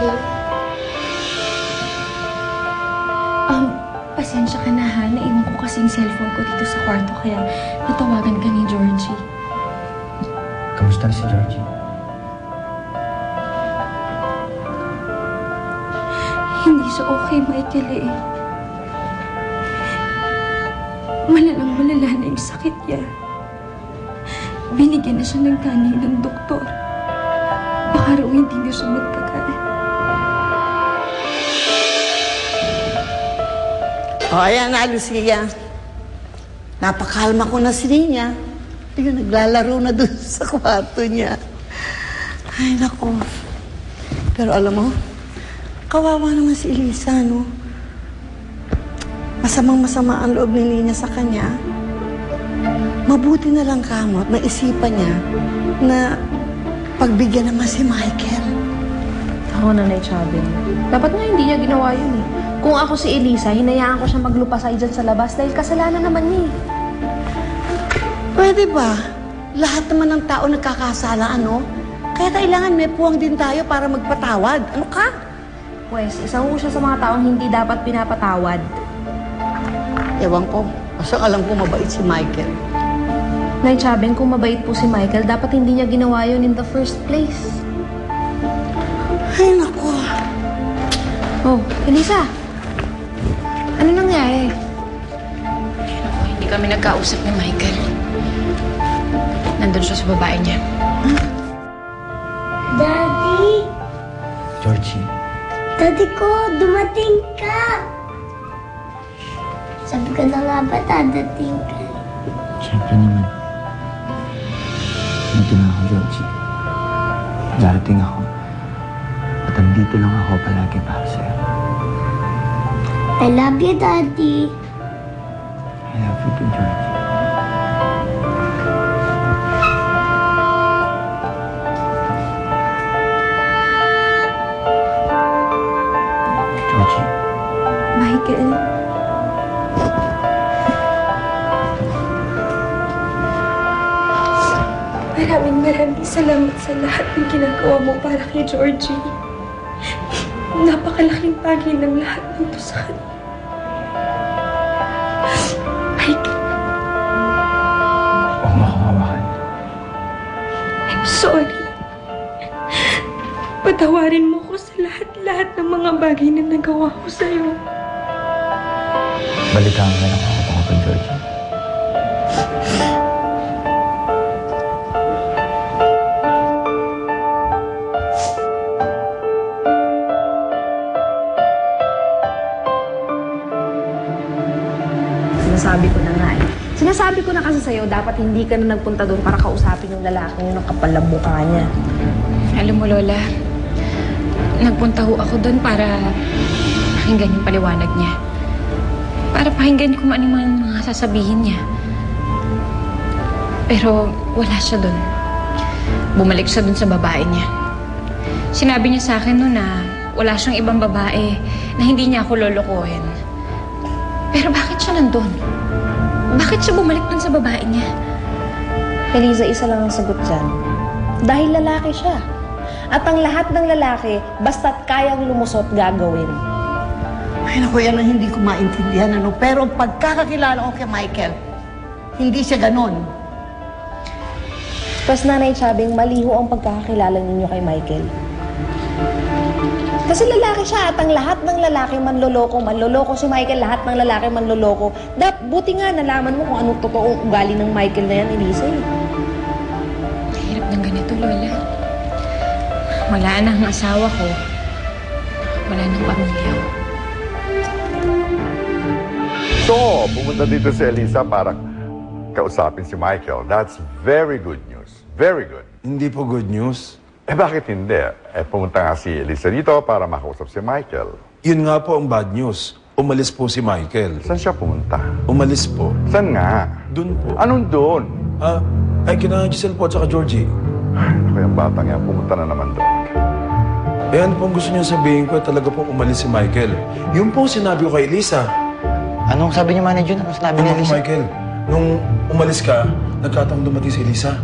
Michael? Pasensya ka na ha. Naiwan ko kasi yung cellphone ko dito sa kwarto kaya natawagan ka ni Georgie. Kamusta na si Georgie? Hindi siya okay, Michael eh. Malalang-malala na yung sakit niya. Binigyan na siya ng kanin ng doktor. Baka raw hindi na siya magtagal. O, ayan na, Lucia. Napakalma ko na si Nina. Ayun, naglalaro na dun sa kwarto niya. Ay, naku. Pero alam mo, kawawa naman si Elisa, no? Masamang-masama ang loob ni Nina sa kanya. Mabuti na lang kamo at naisipan niya na pagbigyan naman si Michael. Ako, Nanay Chabin. Dapat nga hindi niya ginawa yun eh. Kung ako si Elisa, hinayaan ko siya maglupasay dyan sa labas dahil kasalanan naman niya. Pwede ba? Lahat naman ng tao nagkakasala, ano? Kaya kailangan may puwang din tayo para magpatawad. Ano ka? Pwes, isa ho siya sa mga taong hindi dapat pinapatawad. Ewan ko. Basta alam ko mabait si Michael. Nay Chabin, kung mabait po si Michael, dapat hindi niya ginawa yun in the first place. Ay, naku. Oh, Elisa! Ano nangyari? Naku, hindi kami nagkausap ni Michael. Nandun siya sa babae niya. Daddy! Georgie? Daddy ko, dumating ka! Sabi ko na nga ba dadating ka? Siyempre naman. Nandito na ako, Georgie. Darating ako. At andito lang ako palagi para sa'yo. I love you, Daddy. I love you too, Georgie. Georgie? Michael? Maraming salamat sa lahat ng ginagawa mo para kay Georgie. Napakalaking bagay ng lahat ng to sa kanya. Michael. Huwag mo akong hawakan. I'm sorry. Patawarin mo ko sa lahat-lahat ng mga bagay na nagawa ko sa'yo. Balitaan ka lang ako tungkol, Georgie. Sinasabi ko na kasi sa'yo, dapat hindi ka na nagpunta doon para kausapin yung lalaki yung kapal ng mukha niya. Alam mo, Lola, nagpunta ho ako doon para pakinggan yung paliwanag niya. Para pakinggan kung ano man mga sasabihin niya. Pero wala siya doon. Bumalik siya doon sa babae niya. Sinabi niya sa akin noon na wala siyang ibang babae na hindi niya ako lolokohin. Pero bakit siya nandun? Bakit siya bumalik dun sa babae niya? Eliza, isa lang ang sagot dyan. Dahil lalaki siya. At ang lahat ng lalaki, basta't kayang lumusot, gagawin. Ay, naku, yan ang hindi ko maintindihan, ano? Pero pagkakakilala ko kay Michael, hindi siya ganon. Tapos, Nanay Chabing, maliho ang pagkakakilala ninyo kay Michael. Kasi lalaki siya at ang lahat ng lalaki manloloko si Michael, lahat ng lalaki manloloko. Buti nga nalaman mo kung anong totoong ugali ng Michael na yan, Elisa. Mahirap ng ganito, Lola. Wala na ang asawa ko. Wala nang pamilya ko. So, pumunta dito si Elisa para kausapin si Michael. That's very good news. Very good. Hindi po good news. Bakit hindi? Pumunta nga si Elisa dito para makausap si Michael. Yun nga po ang bad news. Umalis po si Michael. Saan siya pumunta? Umalis po. Saan nga? Doon po. Anong doon? Ay, kina Giselle po at saka Georgie. Ako yung batang yan, pumunta na naman doon. Eh, ano pong gusto niyo sabihin ko? Talaga pong umalis si Michael. Yun po sinabi ko kay Elisa. Anong sabi niyo, Manager? Anong sinabi ni Ano po, Elisa? Michael? Nung umalis ka, nagkataong dumating si Elisa.